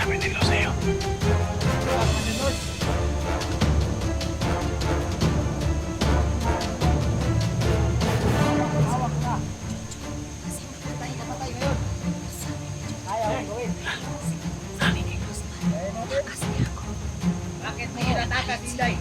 sabi ni Lo sa'yo? Bakit may inatakas, Inday?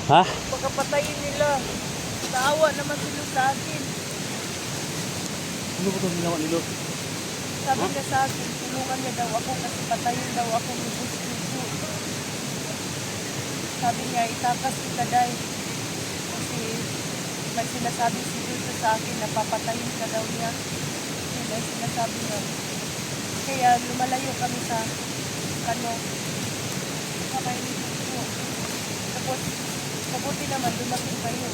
Ha? Pagkapatayin nila, naawa naman sila sa akin. Ano ba ito ginawa ni Lo? Sabi niya sa akin, tulungan niya daw ako kasi patayin daw ako ni Bustuso. Sabi niya, itakas kita dahil. Kasi may sinasabi si Busto sa akin na papatayin ka daw niya. Yun ang sinasabi niya. Kaya lumalayo kami sa kano. Kamay ni Busto. Tapos, mabuti naman, dumating kayo.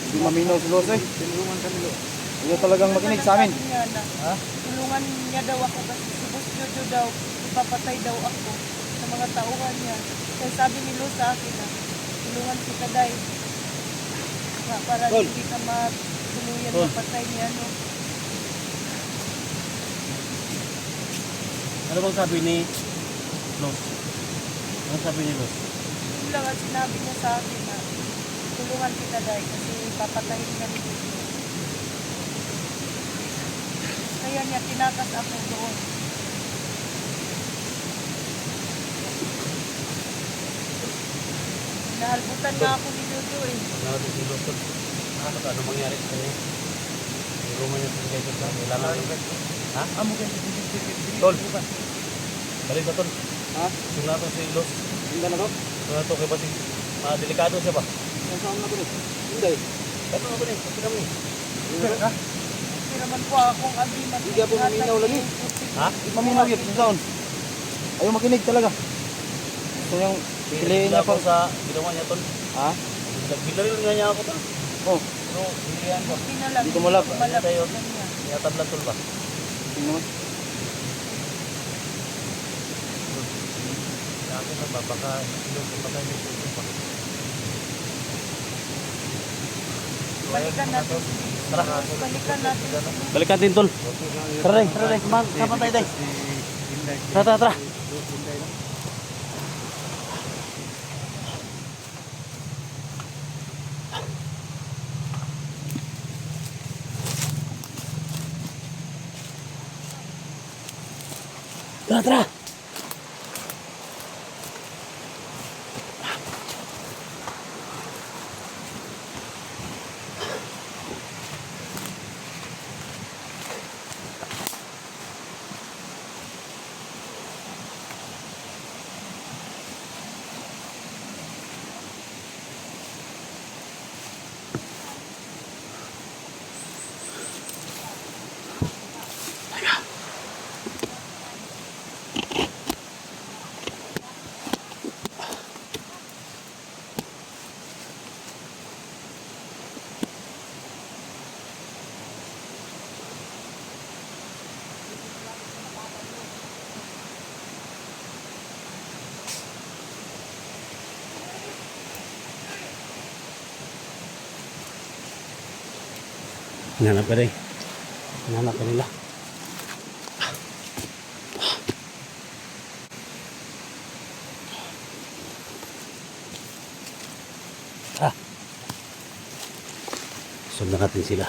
Hindi maminaw si Los eh. Tinulungan kami Lo. Ayaw talagang makinig sa amin. Sabi niya na, Ha? tulungan niya daw ako kasi si Boss Jojo daw, ipapatay daw ako sa mga tauhan niya. Kaya sabi ni Lo sa akin na, tulungan kita dahil para Tol. hindi ka matuluyan Tol. mapatay niya. No? Ano bang sabi ni Lo? Ano sabi ni Lo? Yun lang ang sinabi niya sa akin na, tulungan kita dahil kasi papatayin ka ni Jojo. Kaya niya tinakas ako doon. Nahalbutan nga ako ni Jojo eh. Natin si Lo. Ano mangyari sa kanya? Tulungan niya sa kanya sa kailangan. Ha? Amo kayo. Tol. Balik na Tol. Ha? Gusto natin si Lo. Hindi na to? Gusto natin kay Basig. Delikado siya ba? Nasaan na ko rin? Hindi. Ito na ba rin? Kasi kami. Ha? Hindi naman po akong abiman. Hindi ako maminaw lagi. Ha? Maminaw yun. Saan? Ayaw makinig talaga. Gusto niyang piliin niya ako pa. sa ginawa niya Tol. Ha? Nagbilaril nga niya ako Tol. Oh. Pero hilihan ko. Hindi na lang. Hindi ko malap. Malap Tayo. sa kanya. Tinatablan Tol ba? Hindi naman. Sa akin na ba? Baka ilong kung patay niya sa pa. Balikan natin. Tara. Balikan natin. Balik natin Tol. Tara rin. Tara rin. Sama tayo tayo. Tara tara tara. Tara tara. Hinanap ka rin. Hinanap ka nila. Ah. Sundan natin sila.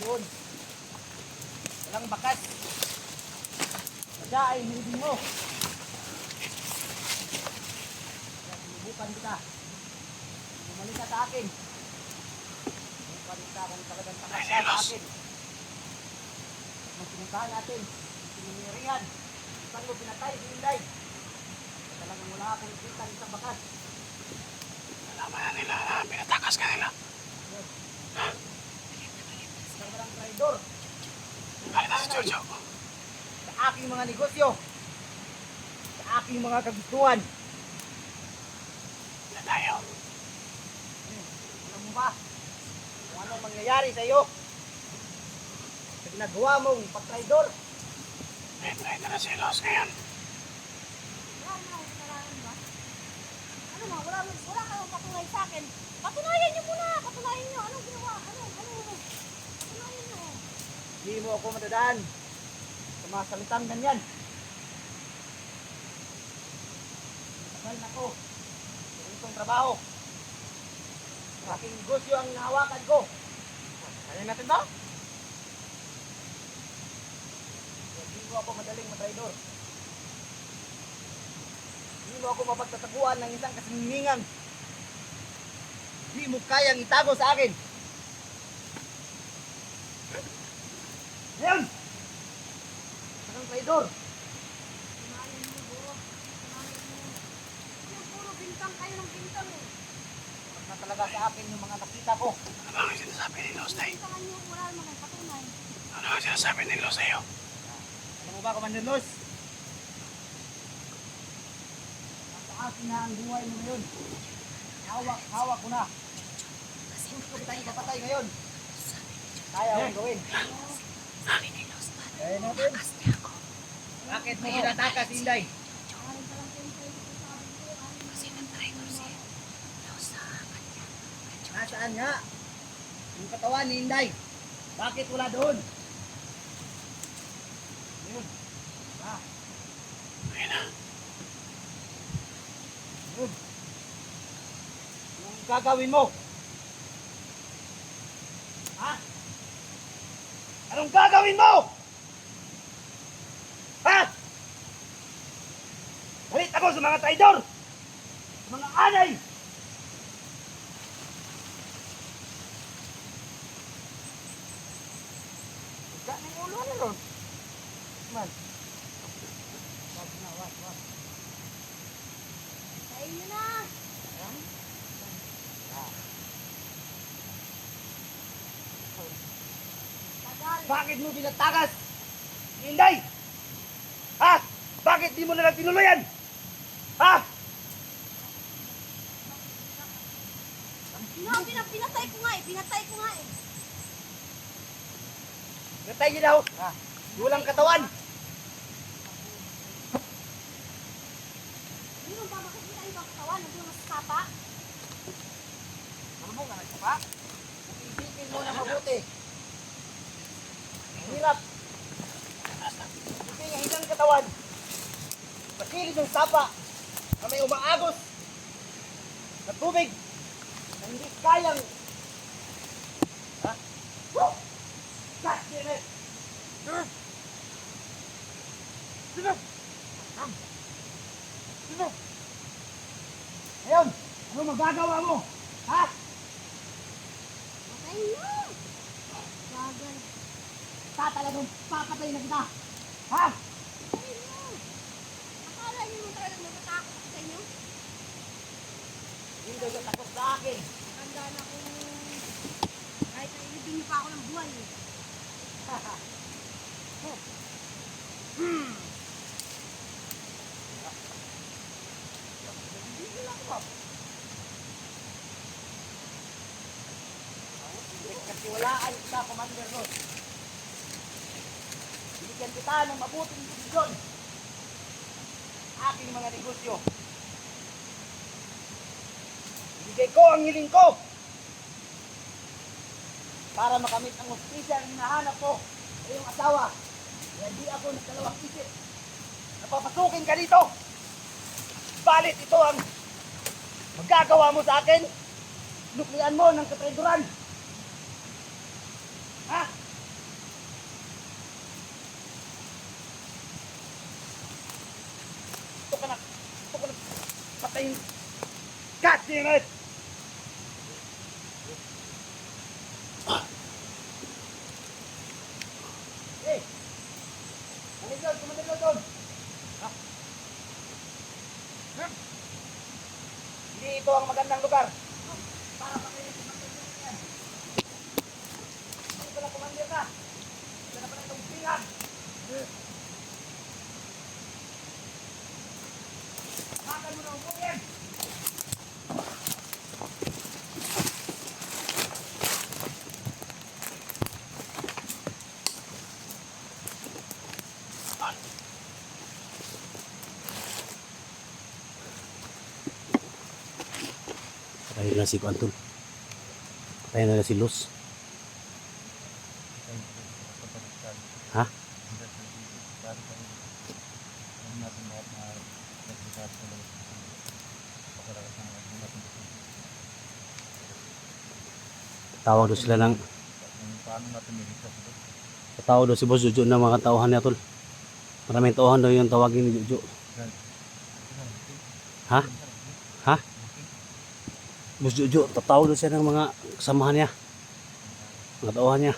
doon. Walang bakas. Kaya ay hindi mo. Kaya sinubukan kita. Bumalik ka sa akin. Sinubukan kita kung talagang takas ka sa akin. Mas pinuntahan natin. Sinunirihan. Saan mo pinatay si Inday? Talagang wala akong kita ng isang bakas. Nalaman na nila na pinatakas ka nila. Isang walang traidor. Balik na si Jojo. Sa aking mga negosyo. Sa aking mga kagustuhan. Na tayo. Alam mo ba kung ano mangyayari sa iyo? Sa ginagawa mong pag-traidor. Wait na si Los ngayon. Wala na akong kasalanan ba? Ano ma, wala kayong patunay sa akin. Patunayan niyo muna, patunayan niyo. Anong ginawa? Patunayan niyo. Hindi mo ako madadaan sa mga salitang ganyan. Tagal na ko sa itong trabaho. Aking negosyo ang nahawakan ko. Kaya natin ba? Hindi mo ako madaling matraidor. Hindi mo ako mapagtataguan ng isang kasingningang. Hindi mo kayang itago sa akin. Ngayon! Isang traidor. Patunayan niyo, bro. Patunayan niyo. Yung puro bintang kayo ng bintang eh. Huwag na talaga sa akin yung mga nakita ko. Ano ba ang sinasabi ni Los tayo? Bintangan niyo, wala naman ang patunay. Ano ang sinasabi ni Los sa'yo? Alam mo ba, Commander Los? Nasa akin na ang buhay mo ngayon. Hawak ko na. Gusto ko kitang ipapatay ngayon. Kaya akong gawin. Kaya natin. Bakit mo kinatakas, Inday? Aling ka lang kayo kayo sa sabi ko. Kasi nag-traidor si Los sa kanya. Nasaan nga? Yung katawan ni Inday. Bakit wala doon? Yun. Ah, Ayun na. yun. Yung gagawin mo? Ha? Anong gagawin mo? Ha? Galit ako sa mga traidor! Sa mga anay! Huwag ng ulo na ron. Man. Wag na, wag. Sa inyo na. Ayan. Ah. Tagal. Bakit mo pinatagas? Inday! Ha? Bakit di mo na lang tinuloyan? Ha? Pinatay ko nga eh. Pinatay ko nga eh. Gatay niyo daw. Ha? Walang katawan. Hindi mo ba makikita yung mga katawan? Hindi mo masasapa? Ano mo ka nagpapa? Isipin mo na mabuti. Ang hirap. Isipin yung isang katawan. Pasilid ng sapa na may umaagos na tubig na hindi kayang. Ha? Woo! God damn it! Sino? Sino? Ngayon, ano magagawa mo? Ha? Patay na. Bagal. Tatalagang papatay na kita. Ha? Patay na. Akala niyo mo talagang natatakot ako sa inyo? Hindi ka takot sa akin. Tanda na kung kahit nailibing niyo pa ako ng buhay eh. Hindi lang ako. Katiwalaan kita, Commander Ross. Binigyan kita ng mabuting desisyon. Aking mga negosyo. Binigay ko ang hiling ko para makamit ang hustisya ang hinahanap ko sa iyong asawa. Kaya di ako nagdalawang isip. Napapasukin ka dito. Balit ito ang magagawa mo sa akin. Nuklian mo ng katraidoran. Ha? right. Hey! Manigod, kumanigod doon! Ha? Hindi ito ang magandang lugar. Para makinig ng mga yan. Hindi pala kumandir ka. Hindi na pala itong pilihan. Makan mo na ang bukid. Patayin na si Kuantul. Patayin na si Luz. Ha? Tawag daw sila ng tawag daw si Boss Jojo ng mga tauhan niya tol. Maraming tauhan daw yung tawagin ni Jojo. Ha? Ha? Boss Jojo, tatawag daw siya ng mga kasamahan niya. Mga tauhan niya.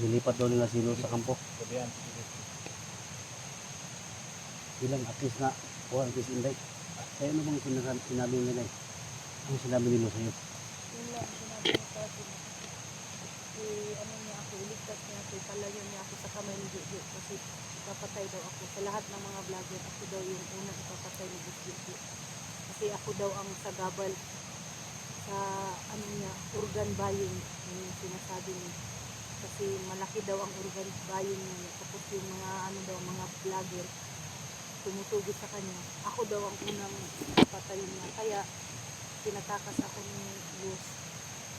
Nilipat daw nila silo sa kampo. Bilang at least na, at least inday. Kaya ano bang sinabi nila? Ano sinabi nila sa'yo? Yun lang, sinabi niya sa akin. Ano niya ako, iligtas niya ako, ipalayo niya ako sa kamay ni Jojo kasi ipapatay daw ako. Sa lahat ng mga vlogger, ako daw yung unang ipapatay ni Jojo. Kasi ako daw ang sagabal sa ano niya, organ buying, yung sinasabi niya. Kasi malaki daw ang organ buying niya. Tapos yung mga ano daw, mga vlogger, tumutugis sa kanya. Ako daw ang unang patayin niya. Kaya tinatakas ako ni Luz.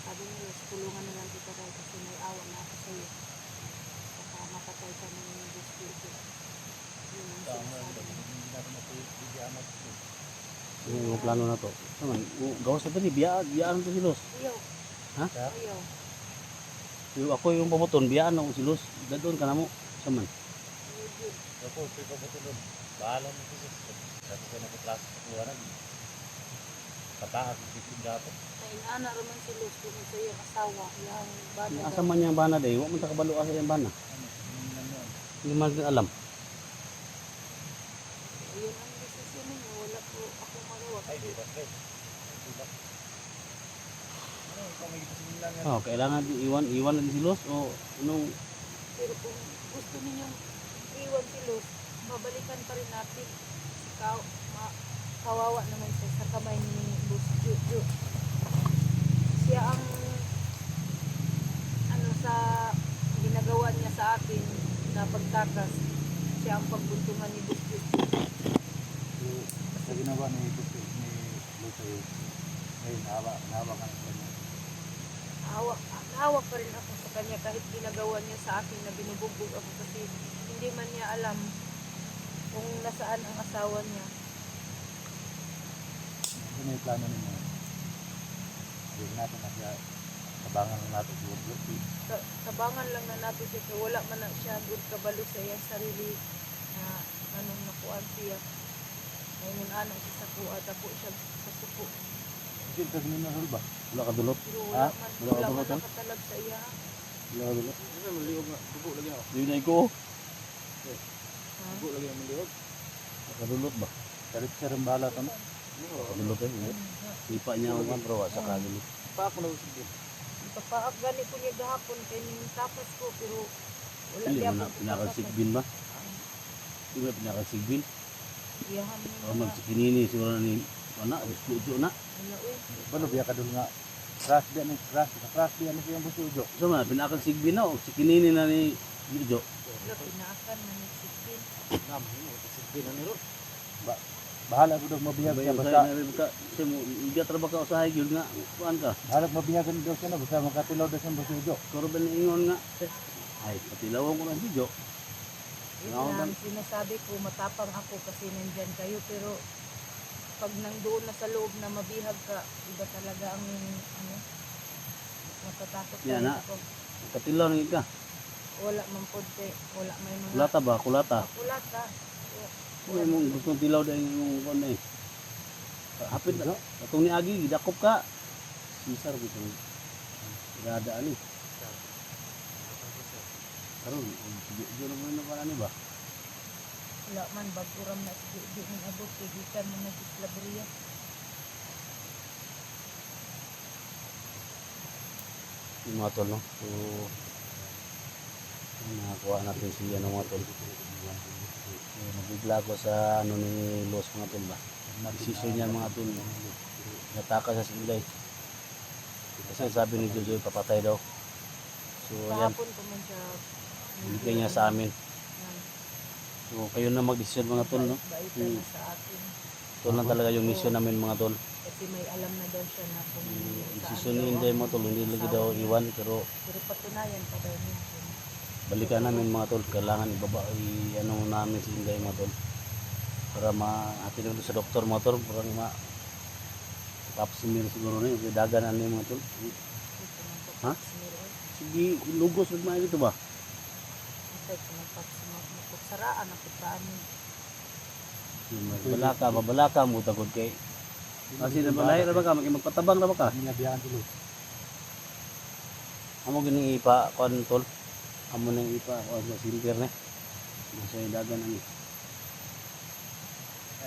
Sabi ni Luz, tulungan na lang kita rin kasi may awa na ako sa iyo. Saka mapatay ka ni Luz dito. Yun ang sinasabi niya. Yung plano na to. Saman, gawas na ba ni biyaan to si Luz. Ayaw. Ha? Ayaw. Yung ako yung pamuton, biyaan ako si Luz. Dadon ka na mo. Saman. Ayaw yun. Ako, ito pa ito doon. Bahala mo ito. Kasi ko nakaplas sa kuha na. Patahas, ipitin dapat. Ay, inaana naman si Luz kung sa iyong asawa. Yung bata Asa man niya ang bana day, huwag mo takabalo asa yung bana. Hindi man din alam. Ayun ang desisyon ninyo. Wala po ako magawa. Ay, Kasi di ba, Fred? Di ba? Ano, ikaw may ipasin lang yan. Oh, kailangan din iwan din si Luz o anong pero kung gusto ninyong iwan si Luz, babalikan pa rin natin. Kawawa naman siya sa kamay ni Boss Jojo. Siya ang ano sa ginagawa niya sa akin na pagtakas. Siya ang pagbuntungan ni Boss Jojo. Sa ginawa ni Luz ay nahawa ka na kanya. Naawa pa rin ako sa kanya kahit ginagawa niya sa akin na binubugbog ako kasi hindi man niya alam kung nasaan ang asawa niya. Ano yung plano ninyo? Hindi natin na siya tabangan lang natin si Woodward. Tabangan lang na natin siya kaya wala man na siya good kabalo sa iyang sarili na anong nakuan siya. Ngayon anong siya sa kuha ako siya sa suko. Hindi ka ginunahol ba? wala ka dulot? Pero Ha? wala man nakatalab sa iya. Wala ka dulot? Ano, maliog nga. Subo lagi ako. Yun na ko. Ha? Subo lagi ang maliog. Nakadulot ba? Kalit siya rin bahala ito. Nakadulot eh. Sipa niya ako nga bro, sa kadulot. Pa ako na usig din. Ipapaak gani ko niya gahapon kay ning tapas ko pero wala Hindi di mo na ako pinakasigbin ba? Hindi mo na pinakasigbin? iyahan mo O na. magsikinini siguro ni anak, busujo na. Ano eh. Paano biya ka doon nga? Crash diyan ni crash. Crash diyan ni siyang busujo. So man, pinakasigbin na o sikinini na ni Jojo. Wala pinaakan na ni Sikin. Namin mo, sige na nilo. Bahala ko daw mabiyag siya Basta basta. siya mo iga trabaho ka usahay gyud nga kuan ka. Bahala mabiyagan daw siya na basta makatilaw daw siyang busujo. Kuro ba ingon nga? Ay, patilawan ko na si Jojo. Yun Ako lang sinasabi ko matapang ako kasi nandyan kayo pero pag nandoon na sa loob na mabihag ka, iba talaga ang ano, matatakot Yan na. ako. Patilaw ni ka. Wala man po wala may mga Kulata ba? Kulata. kulata. Uy, mong gustong tilaw dahil yung kon eh. Hapit na. Katong ni Agi, gidakop ka. Sisar ko itong iradaan eh. Karoon, sige na mo na pala ni ba? Wala man, baguram na sige. Di mo abot, kigikan mo na gislabriya. Yung mga tol, no? So, nakakuha natin si ano mga tol. So, nabigla ko sa ano ni Los mga tol ba? Decision niya mga tol. Nataka sa silay. Kasi sabi ni Jojo, papatay daw. So, ayan, Kahapon ko man siya. binigay niya sa amin. Yan. So, kayo na mag-decision mga tol, no? Bait na sa atin. Ito lang talaga yung mission namin mga tol. Kasi may alam na daw siya na kung Yung saan decision daw ni ang Inday mga tol, hindi lagi daw iwan. Pero Pero patunayan pa daw niya. balikan namin mga tol. Kailangan ibaba, ano namin si Inday mga tol. Para ma-atin doon sa doktor mga tol. Para ma-tapsimir siguro na yung dagan ano yung mga tol. Ha? Sige, lugos huwag mga dito ba? Saraan ang putaan mo. Mabalaka mo tagod kay. Kasi nabalay na ba ka? Magpatabang na ba ka? Ninabiyahan tuloy. Amo gining ipa kon tol. Amo nang ipa o sa silver na. Nasa dagan ani.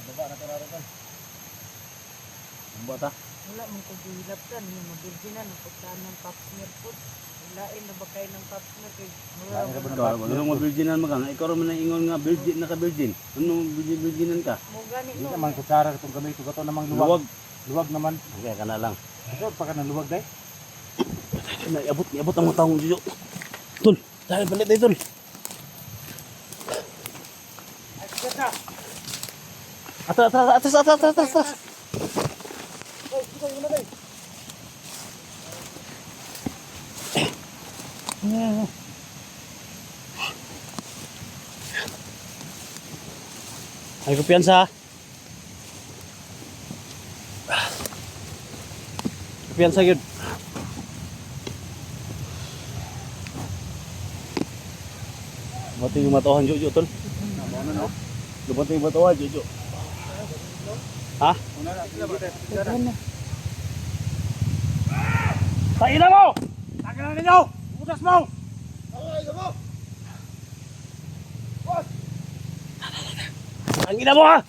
Baba na tararo ka. Amo ta. Wala mong kagulap ka. Mabirginan ang putaan ng pap smear food. Lain na ba kayo ng pap smear? Lain na ba ng Ikaw ano mo virginan mo ka? Ikaw ra man ingon nga virgin na ka virgin. Ano virginan ka? Mo gani Hindi no. naman kutsara itong gamay ko. Ito namang luwag. Luwag. Luwag naman. Okay kana lang. Ito, pa ka ng luwag day. Iabot ang mga taong dito. Tol, dahil palit tayo tol. Ay, sigat na. Atas. Ay, sigat yun na day. Ay kumpiyansa. Kumpiyansa yun. Lumating yung matuhan, Jojo, tol. Ano no? Lumating yung matuhan, Jojo. Ha? Una na, sigat na. Tain na mo! Tagal na ninyo! Utas mo! Ay, mo! Ang ina mo ha!